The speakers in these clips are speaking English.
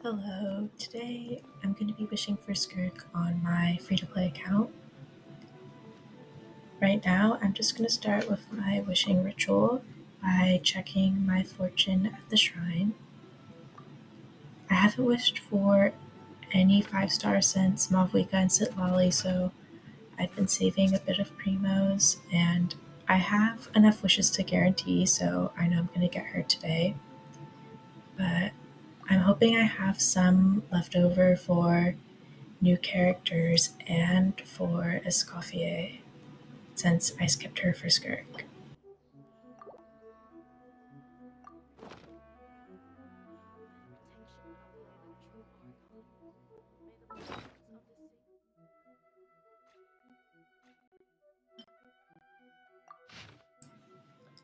Hello, today I'm going to be wishing for skirk on my free-to-play account. Right now, I'm just going to start with my wishing ritual by checking my fortune at the shrine. I haven't wished for any 5 stars since Mavwika and Sitlali, so I've been saving a bit of primos, and I have enough wishes to guarantee, so I know I'm going to get her today. But I'm hoping I have some left over for new characters and for Escoffier, since I skipped her for Skirk.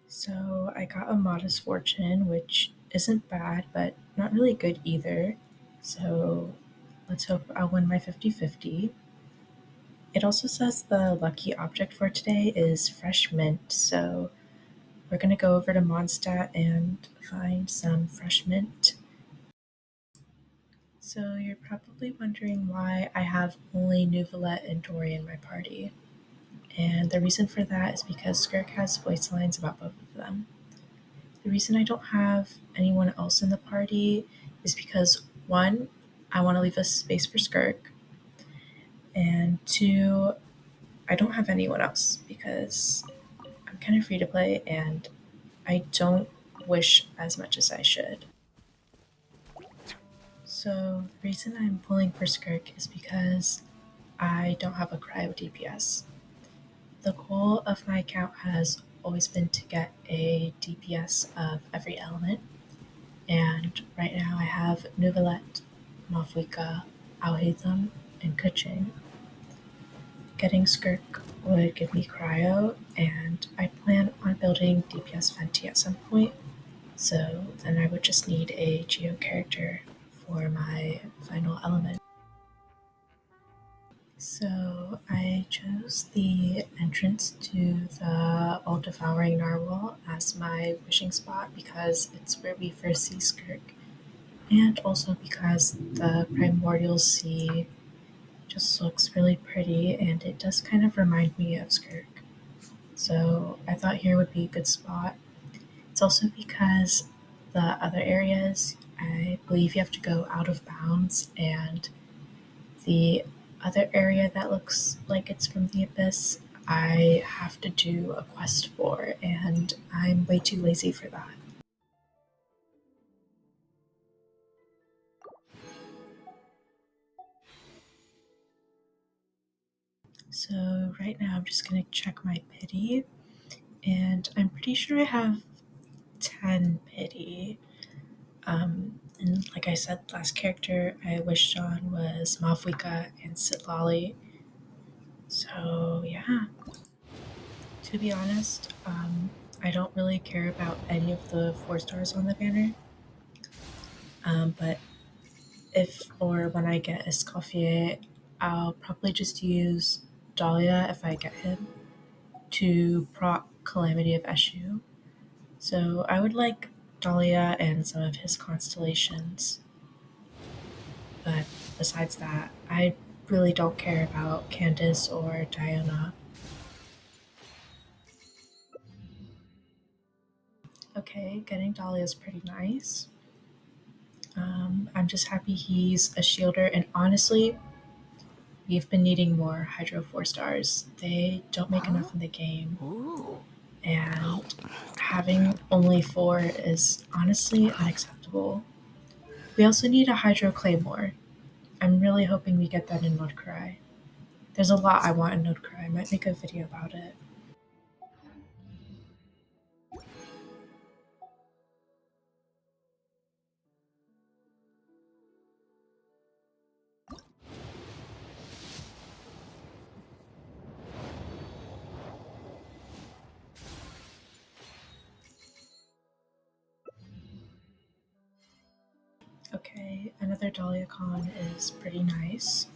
So I got a modest fortune, which isn't bad, but not really good either. So let's hope I'll win my 50-50. It also says the lucky object for today is fresh mint, so we're gonna go over to Mondstadt and find some fresh mint. So you're probably wondering why I have only Nuvolette and Dory in my party. And the reason for that is because Skirk has voice lines about both of them. The reason I don't have anyone else in the party is because one, I want to leave a space for Skirk, and two, I don't have anyone else because I'm kind of free to play and I don't wish as much as I should. So the reason I'm pulling for Skirk is because I don't have a cryo DPS. The goal of my account has always been to get a DPS of every element, and right now I have Nuvolette, Mavwika, Alhaitham, and Kuching. Getting Skirk would give me Cryo, and I plan on building DPS Fenty at some point, so then I would just need a Geo character for my final element. So I chose the entrance to the all-devouring narwhal as my wishing spot because it's where we first see Skirk, and also because the primordial sea just looks really pretty and it does kind of remind me of Skirk. So I thought here would be a good spot. It's also because the other areas, I believe you have to go out of bounds, and the other area that looks like it's from the abyss, I have to do a quest for, and I'm way too lazy for that. So right now I'm just gonna check my pity, and I'm pretty sure I have 10 pity. And like I said, last character I wished on was Mavwika and Sitlali. So yeah, to be honest, I don't really care about any of the 4 stars on the banner. But if or when I get Escoffier, I'll probably just use Dahlia if I get him to proc Calamity of Eshu. So I would like Dahlia and some of his constellations, but besides that, I really don't care about Candace or Diana. Okay, getting Dahlia is pretty nice. I'm just happy he's a shielder, and honestly, we've been needing more Hydro 4 stars. They don't make enough in the game, and having only 4 is honestly unacceptable. We also need a Hydro Claymore. I'm really hoping we get that in Nordcry. There's a lot I want in Nordcry. I might make a video about it. Okay, another Dahliacon is pretty nice.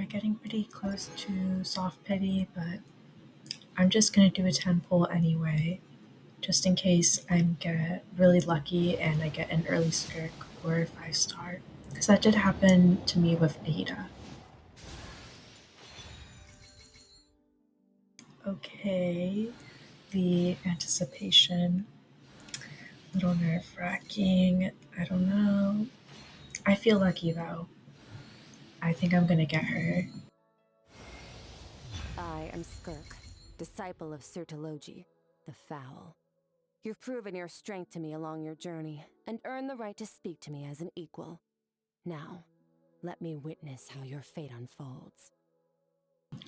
we're getting pretty close to soft pity, but I'm just gonna do a 10 pull anyway, just in case I get really lucky and I get an early skirk or a 5 star. Because that did happen to me with Ada. Okay, the anticipation, a little nerve wracking. I don't know. I feel lucky though. I think I'm gonna get her. I am Skirk, disciple of Sirtologi, the Foul. You've proven your strength to me along your journey, and earned the right to speak to me as an equal. Now, let me witness how your fate unfolds.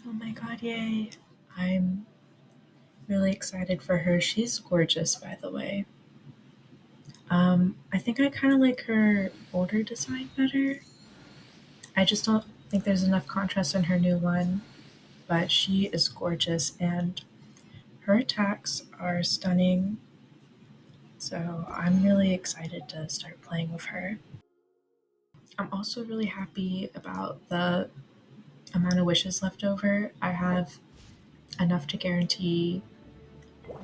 Oh my god, yay. I'm really excited for her. She's gorgeous, by the way. I think I kind of like her older design better. I just don't think there's enough contrast in her new one, but she is gorgeous and her attacks are stunning. So I'm really excited to start playing with her. I'm also really happy about the amount of wishes left over. I have enough to guarantee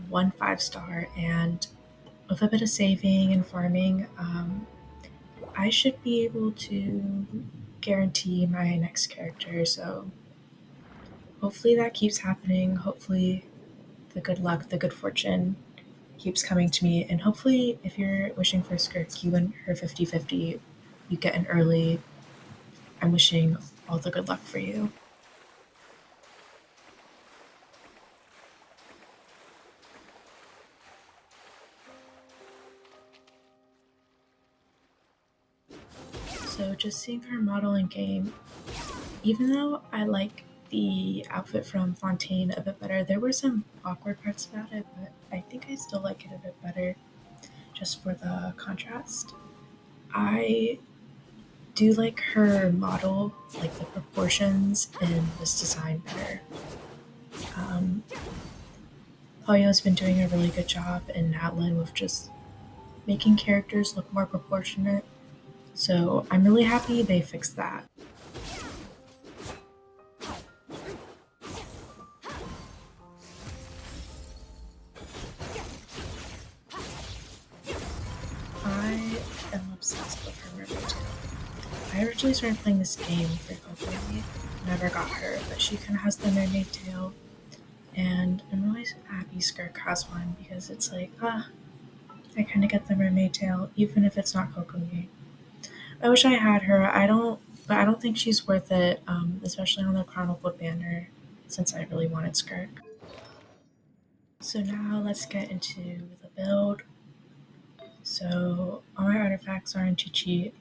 1 5 star, and with a bit of saving and farming, I should be able to guarantee my next character. So hopefully that keeps happening. Hopefully the good luck, the good fortune keeps coming to me. And hopefully, if you're wishing for Skirk, you and her 50-50, you get an early. I'm wishing all the good luck for you. So just seeing her model in game, even though I like the outfit from Fontaine a bit better, there were some awkward parts about it, but I think I still like it a bit better just for the contrast. I do like her model, like the proportions in this design better. Um, Poyo's been doing a really good job in Natlin with just making characters look more proportionate. So I'm really happy they fixed that. I am obsessed with her mermaid tail. I originally started playing this game for Coco. Never got her, but she kind of has the mermaid tail, and I'm really happy Skirk has one because it's like, I kind of get the mermaid tail, even if it's not Kokomi. I wish I had her. But I don't think she's worth it, especially on the Chronicled banner, since I really wanted Skirk. So now let's get into the build. So all my artifacts are in Chi-Chi,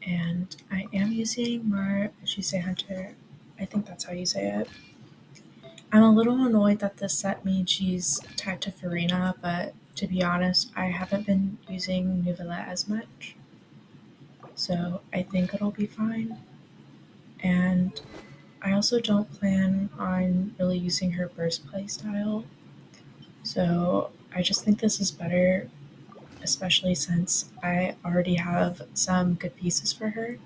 and I am using Mar Shusei Hunter. I think that's how you say it. I'm a little annoyed that this set means she's tied to Farina, but to be honest, I haven't been using Nuvela as much, so I think it'll be fine. And I also don't plan on really using her burst playstyle, so I just think this is better, especially since I already have some good pieces for her.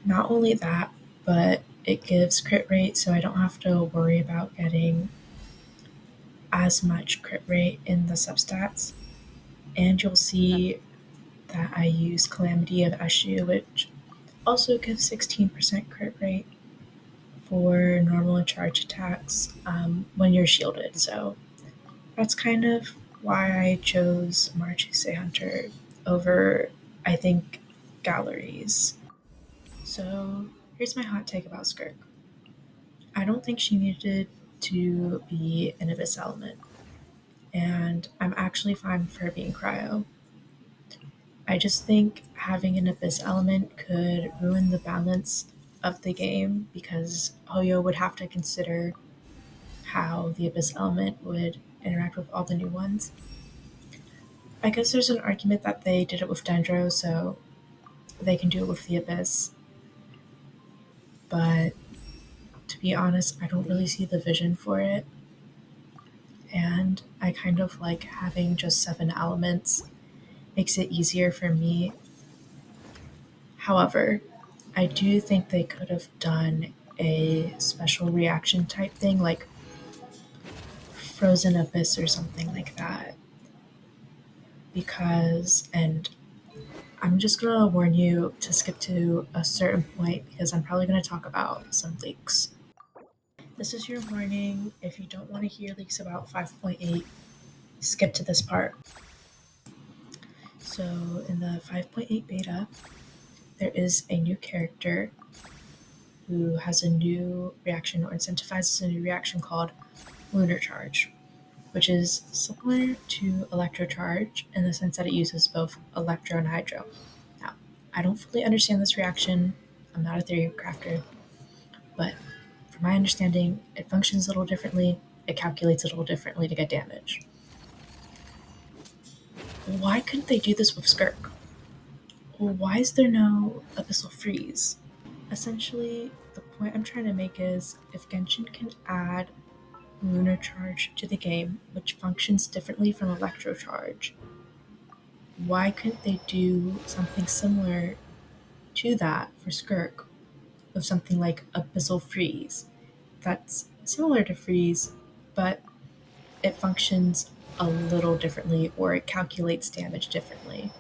Not only that, but it gives crit rate, so I don't have to worry about getting as much crit rate in the substats. And you'll see that I use Calamity of Eshu, which also gives 16% crit rate for normal and charge attacks when you're shielded. So that's kind of why I chose Marchuse Hunter over, I think, Galleries. So here's my hot take about Skirk. I don't think she needed to be an Abyss element, and I'm actually fine with her being Cryo. I just think having an Abyss element could ruin the balance of the game because Hoyo would have to consider how the Abyss element would interact with all the new ones. I guess there's an argument that they did it with Dendro, so they can do it with the Abyss, but to be honest, I don't really see the vision for it, and I kind of like having just 7 elements makes it easier for me. However, I do think they could have done a special reaction type thing, like Frozen Abyss or something like that. Because, and I'm just gonna warn you to skip to a certain point because I'm probably gonna talk about some leaks. This is your warning. If you don't want to hear leaks about 5.8, skip to this part. So, in the 5.8 beta, there is a new character who has a new reaction or incentivizes a new reaction called Lunar Charge, which is similar to Electro Charge in the sense that it uses both electro and hydro. Now, I don't fully understand this reaction. I'm not a theory crafter, but from my understanding, it functions a little differently. It calculates a little differently to get damage. Why couldn't they do this with Skirk? Why is there no Abyssal Freeze? Essentially, the point I'm trying to make is if Genshin can add Lunar Charge to the game, which functions differently from Electro Charge, why couldn't they do something similar to that for Skirk with something like Abyssal Freeze? That's similar to Freeze, but it functions a little differently or it calculates damage differently.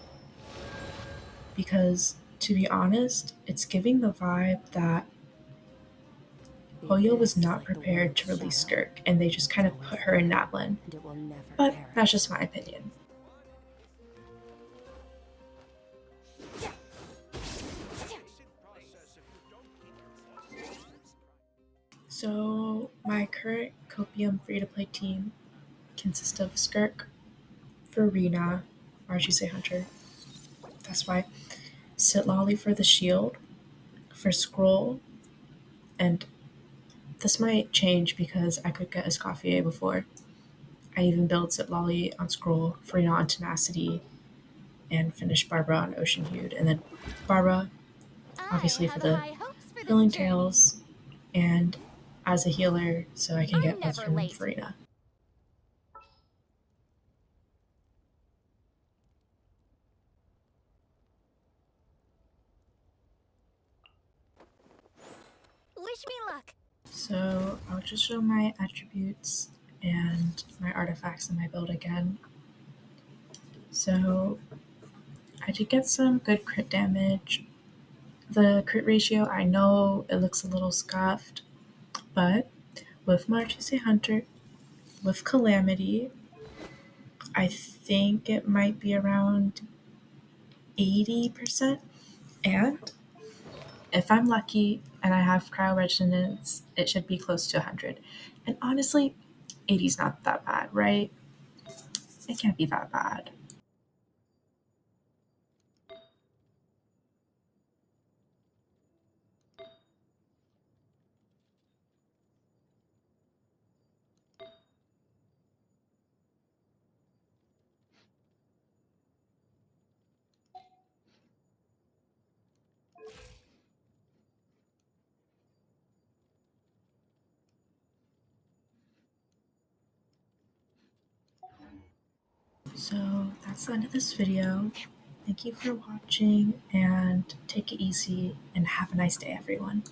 Because, to be honest, it's giving the vibe that The Hoyo was abyss is not like the prepared world's to release shadow. Skirk and they just kind of put her in that one. And it will never But that's perish. just my opinion. So, my current Copium free to play team consists of Skirk, Farina, or as you say Hunter, that's why, Sitlolly for the shield, for Scroll, and this might change because I could get Escoffier before. I even built Sitlolly on Scroll, Farina on Tenacity, and finished Barbara on Ocean Hued, and then Barbara, I obviously for have the high hopes for this healing journey. tails, and as a healer so I can I'm get buffs never from late. Farina. Wish me luck. So I'll just show my attributes and my artifacts in my build again. So I did get some good crit damage. The crit ratio, I know it looks a little scuffed, but with Marchese Hunter, with Calamity, I think it might be around 80%. And if I'm lucky and I have cryo resonance, it should be close to 100. And honestly, 80 is not that bad, right? It can't be that bad. So that's the end of this video. Thank you for watching and take it easy and have a nice day, everyone.